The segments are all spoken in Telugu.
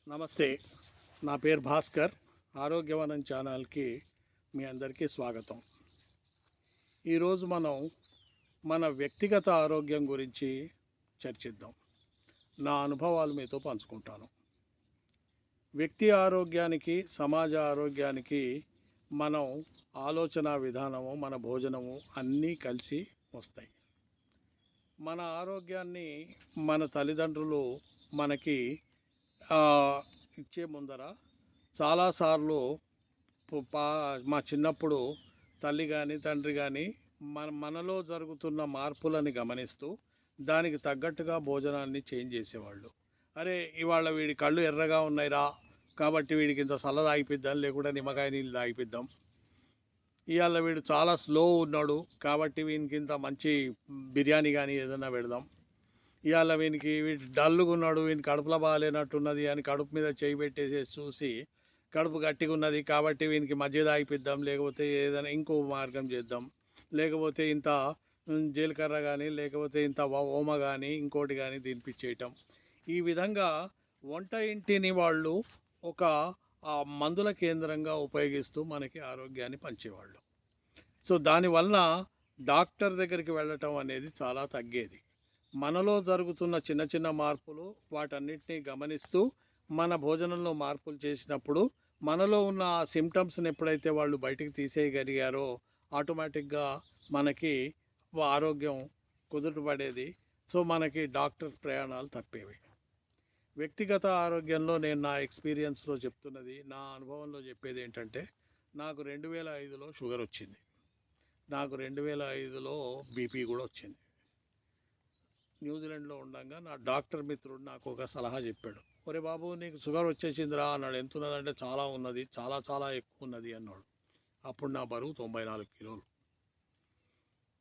నమస్తే. నా పేరు భాస్కర్. ఆరోగ్యవనం ఛానల్కి మీ అందరికీ స్వాగతం. ఈరోజు మనం మన వ్యక్తిగత ఆరోగ్యం గురించి చర్చిద్దాం. నా అనుభవాలు మీతో పంచుకుంటాను. వ్యక్తి ఆరోగ్యానికి, సమాజ ఆరోగ్యానికి మనం ఆలోచన విధానము, మన భోజనము అన్నీ కలిసి వస్తాయి. మన ఆరోగ్యాన్ని మన తల్లిదండ్రులు మనకి ఇచ్చే ముందర చాలాసార్లు మా చిన్నప్పుడు తల్లి కానీ తండ్రి కానీ మనలో జరుగుతున్న మార్పులని గమనిస్తూ దానికి తగ్గట్టుగా భోజనాన్ని చేంజ్ చేసేవాళ్ళు. అరే, ఇవాళ వీడి కళ్ళు ఎర్రగా ఉన్నాయిరా, కాబట్టి వీడికి ఇంత చల్ల తాగిపిద్దాం, లేకుండా నిమ్మకాయ నీళ్ళు తాగిపిద్దాం. ఇవాళ వీడు చాలా స్లో ఉన్నాడు, కాబట్టి వీనికి ఇంత మంచి బిర్యానీ కానీ ఏదైనా పెడదాం. ఇవాళ వీనికి డల్లుగా ఉన్నాడు, వీనికి కడుపులో బాగాలేనట్టున్నది అని కడుపు మీద చేయి పెట్టేసేసి చూసి కడుపు గట్టిగా ఉన్నది కాబట్టి వీనికి మధ్య తాగిపిద్దాం, లేకపోతే ఏదైనా ఇంకో మార్గం చేద్దాం, లేకపోతే ఇంత జీలకర్ర కానీ లేకపోతే ఇంత ఓమ కానీ ఇంకోటి కానీ తినిపించేయటం. ఈ విధంగా వంట ఇంటిని వాళ్ళు ఒక మందుల కేంద్రంగా ఉపయోగిస్తూ మనకి ఆరోగ్యాన్ని పంచేవాళ్ళు. సో దానివల్ల డాక్టర్ దగ్గరికి వెళ్ళటం అనేది చాలా తగ్గేది. మనలో జరుగుతున్న చిన్న చిన్న మార్పులు వాటన్నిటినీ గమనిస్తూ మన భోజనంలో మార్పులు చేసినప్పుడు మనలో ఉన్న ఆ సిమ్టమ్స్ని ఎప్పుడైతే వాళ్ళు బయటికి తీసేయగలిగారో ఆటోమేటిక్గా మనకి ఆరోగ్యం కుదుటపడేది. సో మనకి డాక్టర్ ప్రయాణాలు తప్పేవి. వ్యక్తిగత ఆరోగ్యంలో నేను నా ఎక్స్పీరియన్స్లో చెప్తున్నది, నా అనుభవంలో చెప్పేది ఏంటంటే, నాకు 2005లో షుగర్ వచ్చింది. నాకు 2005లో బీపీ కూడా వచ్చింది. న్యూజిలాండ్లో ఉండగా నా డాక్టర్ మిత్రుడు నాకు ఒక సలహా చెప్పాడు. ఒరే బాబు, నీకు షుగర్ వచ్చేసిందిరా అన్నాడు. ఎంత ఉన్నదంటే చాలా ఉన్నది, చాలా చాలా ఎక్కువ ఉన్నది అన్నాడు. అప్పుడు నా బరువు 94 కిలోలు,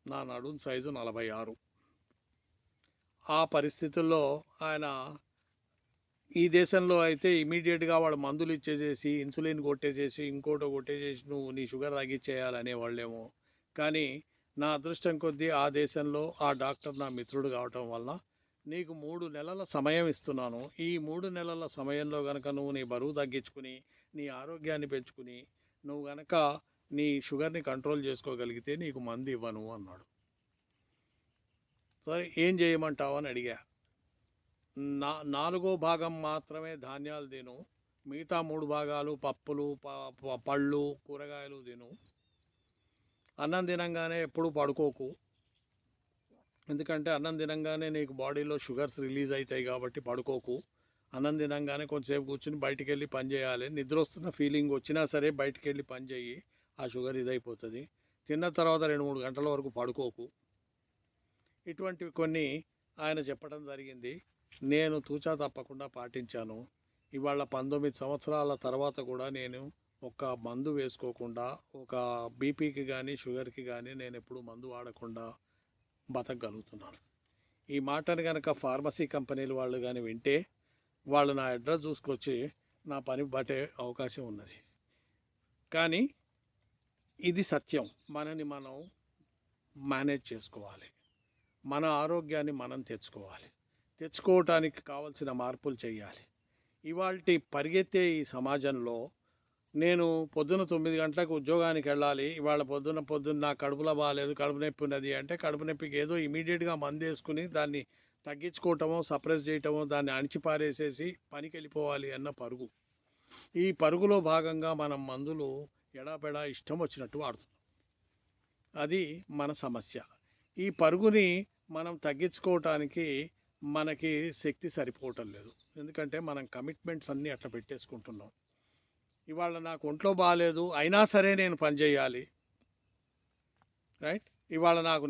నా నడుం సైజు 46. ఆ పరిస్థితుల్లో ఆయన, ఈ దేశంలో అయితే ఇమీడియట్గా వాడు మందులు ఇచ్చేసేసి ఇన్సులిన్ కొట్టేసేసి ఇంకోటో కొట్టేసేసి నువ్వు నీ షుగర్ తగ్గించేయాలనే వాళ్ళేమో. కానీ నా అదృష్టం కొద్దీ ఆ దేశంలో ఆ డాక్టర్ నా మిత్రుడు కావటం వల్ల, నీకు 3 నెలల సమయం ఇస్తున్నాను, ఈ 3 నెలల సమయంలో కనుక నువ్వు నీ బరువు తగ్గించుకుని నీ ఆరోగ్యాన్ని పెంచుకుని నువ్వు కనుక నీ షుగర్ని కంట్రోల్ చేసుకోగలిగితే నీకు మందు ఇవ్వను అన్నాడు. సరే, ఏం చేయమంటావు అని అడిగా. 4వ భాగం మాత్రమే ధాన్యాలు తిను, మిగతా 3 భాగాలు పప్పులు, పళ్ళు, కూరగాయలు తిను. అన్నం తినంగానే ఎప్పుడు పడుకోకు, ఎందుకంటే అన్నం తినంగానే నీకు బాడీలో షుగర్స్ రిలీజ్ అవుతాయి కాబట్టి పడుకోకు. అన్నం తినంగానే కొంచెంసేపు కూర్చుని బయటికి వెళ్ళి పని చేయాలి. నిద్ర వస్తున్న ఫీలింగ్ వచ్చినా సరే బయటికి వెళ్ళి పని చేయి, ఆ షుగర్ ఇదైపోతుంది. తిన్న తర్వాత 2-3 గంటల వరకు పడుకోకు. ఇటువంటివి కొన్ని ఆయన చెప్పడం జరిగింది. నేను తూచా తప్పకుండా పాటించాను. ఇవాళ 19 సంవత్సరాల తర్వాత కూడా నేను ఒక మందు వేసుకోకుండా, ఒక బీపీకి కానీ షుగర్కి కానీ నేను ఎప్పుడు మందు వాడకుండా బతకగలుగుతున్నాను. ఈ మాటను కనుక ఫార్మసీ కంపెనీలు వాళ్ళు కానీ వింటే వాళ్ళు నా అడ్రస్ చూసుకొచ్చి నా పని పట్టే అవకాశం ఉన్నది. కానీ ఇది సత్యం. మనని మనం మేనేజ్ చేసుకోవాలి, మన ఆరోగ్యాన్ని మనం తెచ్చుకోవటానికి కావలసిన మార్పులు చేయాలి. ఇవాల్టి పరిగెత్తే ఈ సమాజంలో నేను పొద్దున 9 గంటలకు ఉద్యోగానికి వెళ్ళాలి, ఇవాళ పొద్దున్న నా కడుపులో బాగాలేదు, కడుపు నొప్పి ఉన్నది అంటే కడుపు నొప్పికి ఏదో ఇమీడియట్గా మందు వేసుకుని దాన్ని తగ్గించుకోవటమో సప్రెస్ చేయటమో, దాన్ని అణిచిపారేసేసి పనికి వెళ్ళిపోవాలి అన్న పరుగు. ఈ పరుగులో భాగంగా మనం మందులు ఎడాపెడా ఇష్టం వచ్చినట్టు వాడుతున్నాం. అది మన సమస్య. ఈ పరుగుని మనం తగ్గించుకోవటానికి మనకి శక్తి సరిపోవటం లేదు, ఎందుకంటే మనం కమిట్మెంట్స్ అన్నీ అట్లా పెట్టేసుకుంటున్నాం. ఇవాళ నాకు ఒంట్లో బాగాలేదు అయినా సరే నేను పని చేయాలి, రైట్? ఇవాళ నాకు